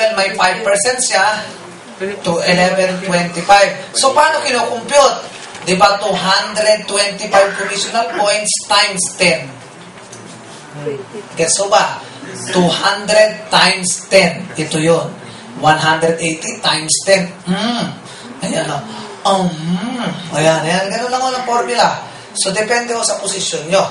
Well, may 5% siya to 1125. So, paano kinukumpute? Diba, 225 commissional points times 10. Guess so ba? 200 times 10. Ito yun. 180 times 10. Ayan o. Ayan. Ganun lang o ng formula. So, depende ho sa posisyon nyo.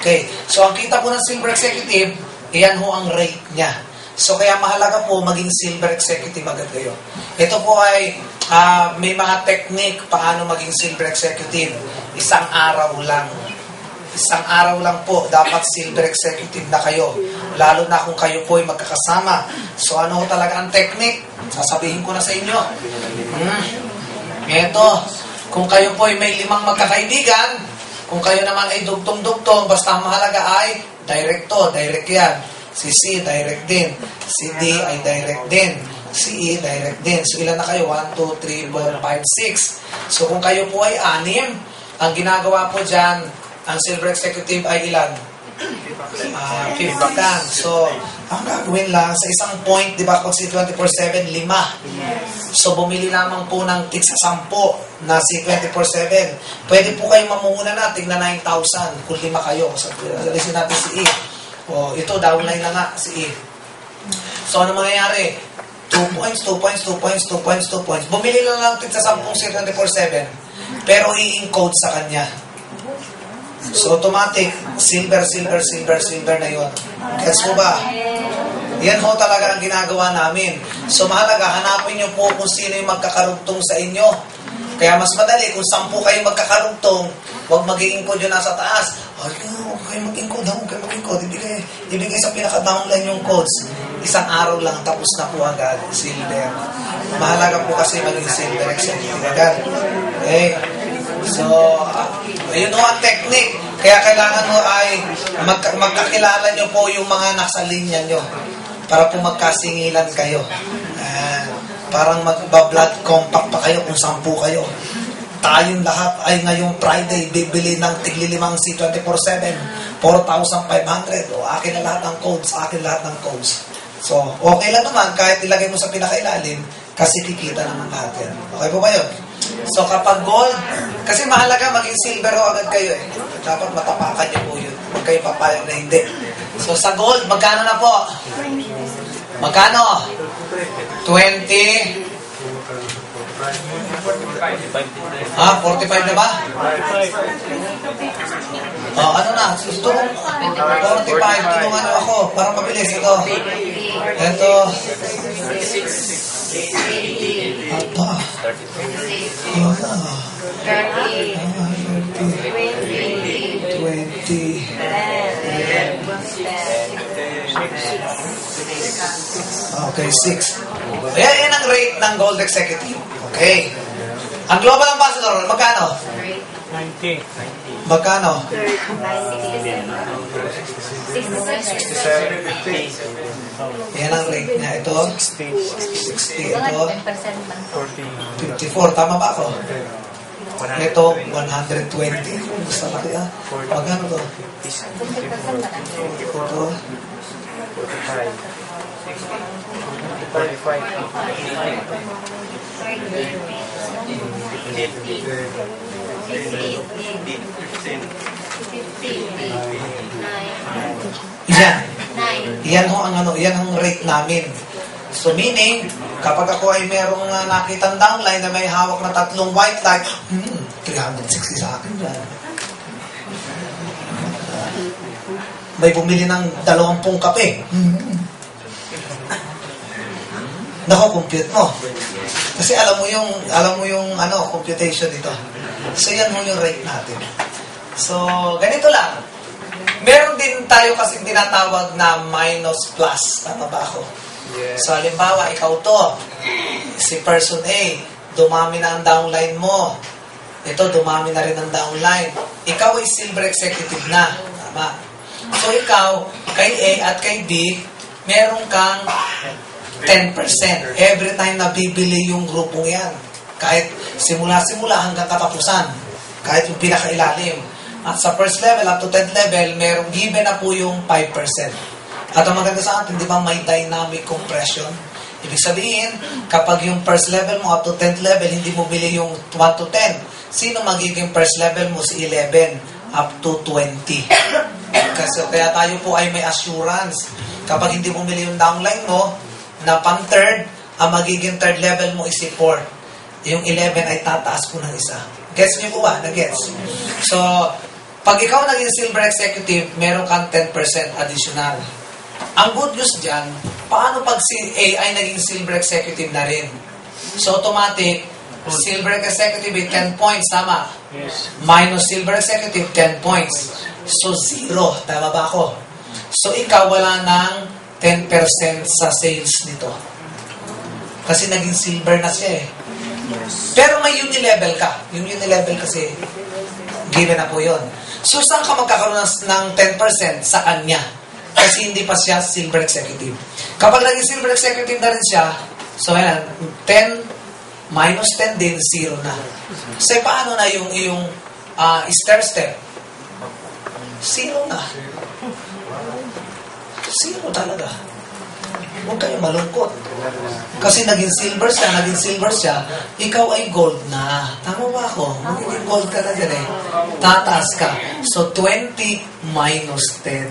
Okay. So, ang kita po ng silver executive, iyan ho ang rate niya. So, kaya mahalaga po maging silver executive agad kayo. Ito po ay may mga technique paano maging silver executive. Isang araw lang. Isang araw lang po, dapat silver executive na kayo. Lalo na kung kayo po ay magkakasama. So, ano ho talaga ang technique? Sasabihin ko na sa inyo. Ito, kung kayo po ay may 5 magkakaibigan, kung kayo naman ay dugtong-dugtong, basta mahalaga ay direct yan. Si C, direct din. Si D ay direct din. Si E, direct din. So, ilan na kayo? 1, 2, 3, 4, 5, 6. So, kung kayo po ay 6, ang ginagawa po dyan, ang silver executive ay ilan? 50. So, ang gagawin lang, sa isang point, di ba, pag si 24/7, 5. So, bumili lamang po ng tigsa 10 na si 24/7. Pwede po kayong mamuna na, tigna 9,000 kung 5 kayo. So, alisin natin si E. O, ito, downline na nga, si E. So, ano mangyayari? 2 points. Bumili lang lang tigsa 10 si 24/7. Pero i-encode sa kanya. So, automatic, silver na yun. Gets mo ba? Yan ho talaga ang ginagawa namin. So, mahalaga, hanapin nyo po kung sino yung magkakarugtong sa inyo. Kaya mas madali, kung 10 kayo magkakarugtong, huwag mag-i-encode yun nasa taas. Huwag kayo mag-encode, ibigay sa pinaka-downline yung codes. Isang araw lang, tapos na po agad, silver. Mahalaga po kasi maging silver executive agad. Okay? So, ayun ho ang technique. Kaya kailangan mo ay magkakilala nyo po yung mga nasa linya nyo para po magkasingilan kayo. Parang mag-blood compact pa kayo kung 10 kayo. Tayong lahat ay ngayong Friday bibili ng tigli-5 si 24/7, 4,500. O, akin na lahat ng codes, So, okay lang naman kahit ilagay mo sa pinakailalim kasi kikita naman lahat yan. Okay po ba yun? So, kapag gold, kasi mahalaga maging silver ho agad kayo eh. Dapat matapakan niyo po yun. Huwag kayo papayag na hindi. So, sa gold, magkano na po? Magkano? 20? 45 na ba? Ano na? Gusto mo? 45. Tulungan nyo ako para mabilis. Ito. Aba. 20. Okay, 6. Yan ang rate ng gold executive. Okay. Ang global ambassador, magkano? 90. Magkano? 67. Yan ang rate niya. Ito? 60. Ito? 54. Tama ba ako? Ito, 120. Basta laki ah. Magkano to? Ito? 45. Yan ho ang yan ang rate namin. So meaning, kapag ako ay merong nakitang downline na may hawak na 3 white light, 360 sa akin dyan. May bumili ng 20 kape. Nako-compute mo. Kasi alam mo yung computation dito. So yan mo yung rate natin. So, ganito lang. Meron din tayo kasi tinatawag na minus plus. Tama ba ako? Yeah. So, halimbawa, ikaw to. Si person A, dumami na ang downline mo. Ito, dumami na rin ang downline. Ikaw ay silver executive na. Tama. So, ikaw, kay A at kay B, meron kang 10%. Every time na bibili yung grupong yan. Kahit simula-simula hanggang katapusan. Kahit yung pinakailalim. At sa first level, up to 10th level, merong given na po yung 5%. At ang maganda sa atin, di ba may dynamic compression? Ibig sabihin, kapag yung first level mo up to 10th level, hindi mo bili yung 1 to 10. Sino magiging first level mo? Si 11 up to 20. Kasi kaya tayo po ay may assurance. Kapag hindi mo bili yung downline mo, na pang third, ang magiging third level mo is si 4. Yung 11 ay tataas po ng isa. Gets niyo po ba? Na-gets? So, pag ikaw naging silver executive, meron kang 10% additional. Ang good news dyan, paano pag si A ay naging silver executive na rin? So, automatic, silver executive with 10 points, tama? Yes. Minus silver executive, 10 points. So, 0. Tama ba ako? So, ikaw wala ng 10% sa sales nito. Kasi naging silver na siya eh. Pero may uni-level ka. Yung uni-level kasi, given na po yun. So, saan ka magkakaroon ng 10% sa kanya? Kasi hindi pa siya silver executive. Kapag naging silver executive na rin siya, so ayan, 10 minus 10 din, 0 na. So, paano na yung stair-step? 0 na. 0 talaga. Huwag kayo malungkot. Kasi naging silver siya, ikaw ay gold na. Tama ba ako? Magiging gold ka na dyan eh. Tataas ka. So, 20 minus 10.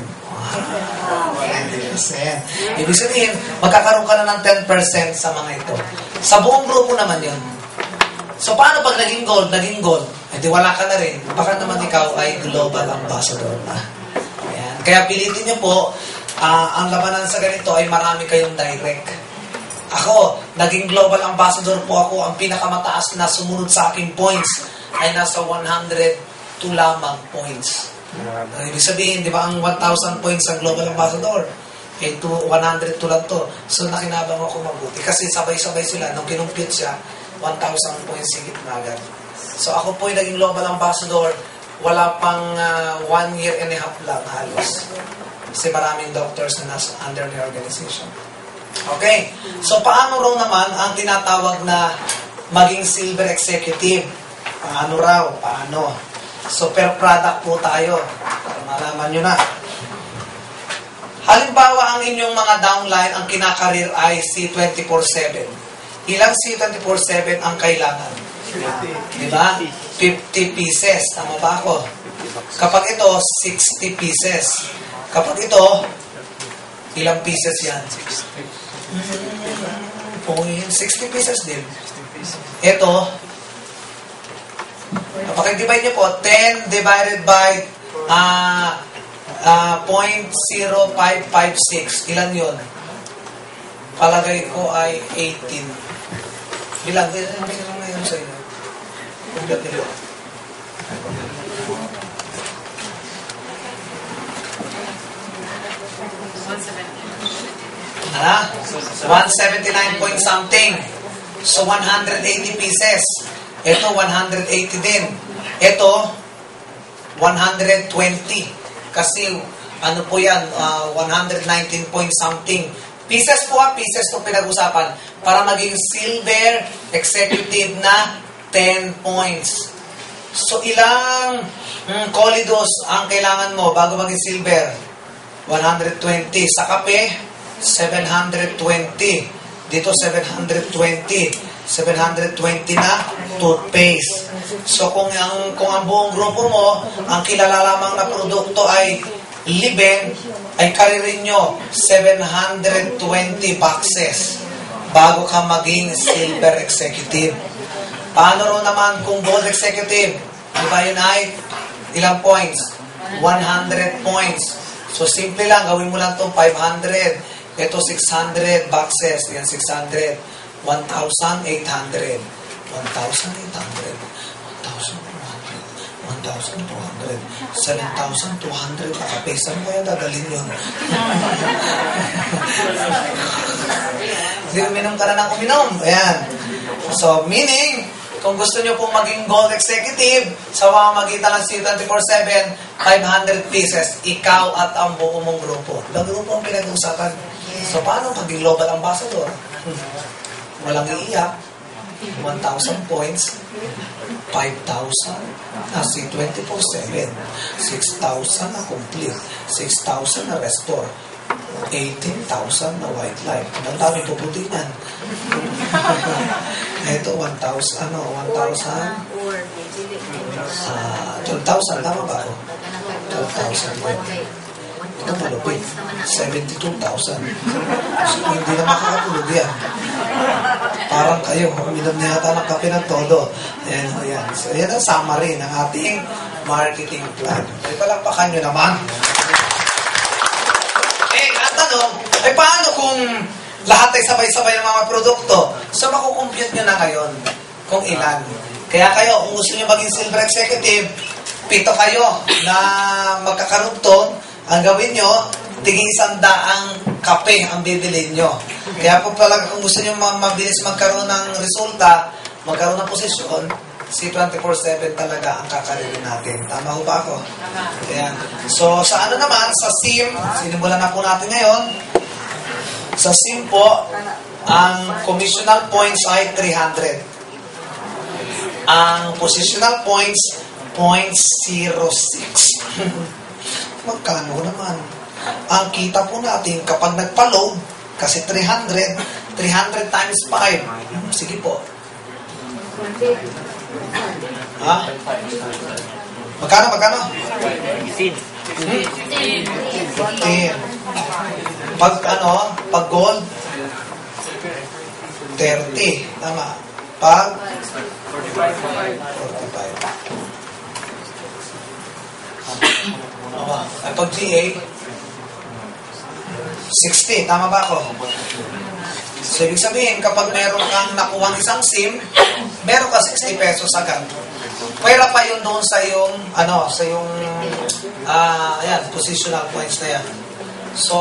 20%. Ibig sabihin, magkakaroon ka na ng 10% sa mga ito. Sa buong grupo naman yun. So, paano pag naging gold? Eh, di wala ka na rin. Baka naman ikaw ay global ambassador na. Ayan. Kaya pilitin niyo po, ang labanan sa ganito ay marami kayong direct. Ako, naging global ambassador po ako. Ang pinakamataas na sumunod sa aking points ay nasa 102 lamang points. Ibig sabihin, di ba ang 1,000 points ang global ambassador? Eh, 102 lang to. So, nakinabang ako mabuti. Kasi sabay-sabay sila. Nung kinumpute siya, 1,000 points higit na agad. So, ako po yung naging global ambassador. Wala pang 1 year and a half lang halos. Kasi maraming doctors na nasa under the organization. Okay. So, paano raw naman ang tinatawag na maging silver executive? Paano raw? Paano? So, per product po tayo. Para malaman nyo na. Halimbawa, ang inyong mga downline, ang kinakarir ay C24/7. Ilang C24/7 ang kailangan? Diba? 50 pieces. Tama ba ako? Kapag ito, 60 pieces. Kapag ito, ilang pieces yan? 60 pieces din. Ito, kapag divide nyo po, 10 divided by 0.0556. Ilan yun? Palagay ko ay 18. Bilang ngayon sa inyo. Bilang nila. Ano? 179 point something. So, 180 pieces. Ito, 180 din. Ito, 120. Kasi, ano po yan, 119 point something. Pieces po pieces itong pinag-usapan para maging silver executive na 10 points. So, ilang kolidos ang kailangan mo bago maging silver? 120. Sa kape, 720. Dito, 720. 720 na toothpaste. So, kung ang buong grupo mo, ang kilala lamang na produkto ay Liben, ay karirin nyo 720 boxes bago ka maging silver executive. Paano rin naman kung gold executive? Diba yun ay ilang points? 100 points. So, simple lang. Gawin mo lang itong 500. Ito, 600 boxes. Yan, 600. 1,800. 1,800. 1,200. 7,200. Nakapesan mo kaya dadalhin yun. Hindi, uminom ka na ng uminom. Ayan. So, meaning, kung gusto nyo pong maging gold executive, sa pamamagitan ng C24/7, 500 pieces, ikaw at ang buo mong grupo. Ang grupo ang pinag-uusapan. So, paano maging global ambassador? Walang iiyak. 1,000 points. 5,000 na C24/7. 6,000 na complete. 6,000 na restore. 18,000 na white light. Ang dami puputi niyan. Ito, 1,000, 12,000, tama ba ako? 12,000 white. Ito malupit. 72,000. So, hindi na makakatulog yan. Parang kayo, uminom na yata ng kape ng todo. Ayan, ayan. So, yan ang summary ng ating marketing plan. Ay, palakpakan nyo naman. Ang tanong, ay paano kung lahat ay sabay-sabay ng mga produkto? So, makukompute nyo na ngayon kung ilan. Kaya kayo, kung gusto nyo maging silver executive, 7 kayo na magkakarugtong. Ang gawin nyo, tiging 100 kape ang bibilin nyo. Kaya po pala kung gusto nyo mabilis magkaroon ng resulta, magkaroon ng posisyon, si 24/7 talaga ang kakaririn natin. Tama ho ba ako? Ayan. So, sa ano naman, sa SIM, sinimulan na po natin ngayon. Sa SIM po, ang commissional points ay 300. Ang positional points, 0.06. Magkano naman? Ang kita po natin kapag nagpa-load, kasi 300 times 5. Sige po. Ha? Magkano? 10. Pag gold, 30. Tama. Pag 45. Ay, pag GA, 60. Tama ba ako? So, ibig sabihin, kapag meron kang nakuha isang SIM, meron ka 60 pesos agad. Pwera pa yun doon sa yung, ayan, positional points na yan. So,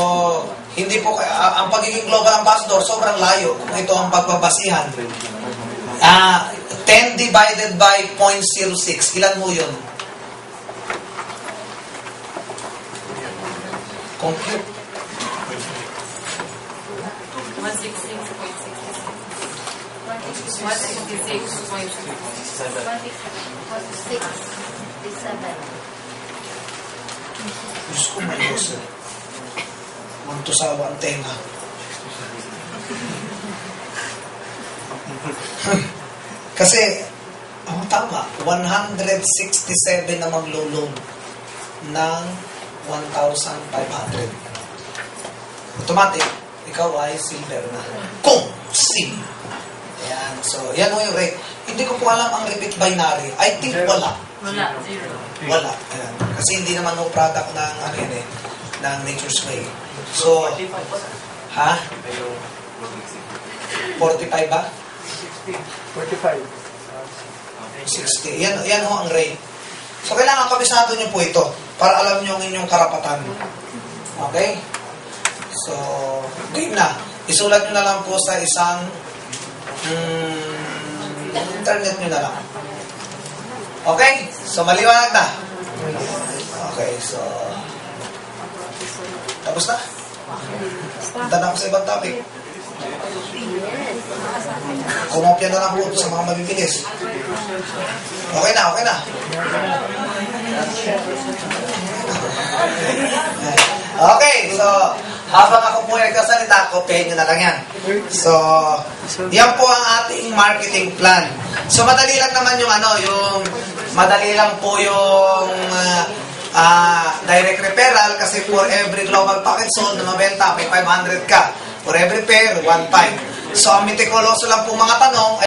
hindi po, ang pagiging global ambassador, sobrang layo kung ito ang pagbabasihan. 10 divided by 0.06. Ilan mo yun? Compute. 166.67. Diyos ko, may Diyos. Mantusawa ang tenga. Kasi, tama, 167 na maglo-loan ng 1,500. Automatic, ikaw ay silver na. Kung SIM. Ayan. So, yan mo yung rate. Hindi ko po alam ang repeat binary. I think wala. Wala, 0. Wala. Ayan. Kasi hindi naman no product ng, ng Nature's Way. So, ha? 45 ba? 45. 60. Yan ho ang rate. So, kailangan kabisado nyo po ito para alam nyo ang inyong karapatan. Okay? So, game na. Isulat nyo na lang po sa isang internet nyo na lang. Okay? So, maliwanag na. Okay, so tapos na? Punta na ako sa ibang topic. Kumopya na lang po sa mga mabibilis. Okay na, okay na. Okay, so habang ako po ay nagsasalita, kopyahin nyo na lang yan. So, yan po ang ating marketing plan. So, madali lang naman yung madali lang po yung direct referral kasi for every global package sold na mabenta, may 500 ka. For every pair, 1.5. So, ang mitikuloso lang po mga tanong,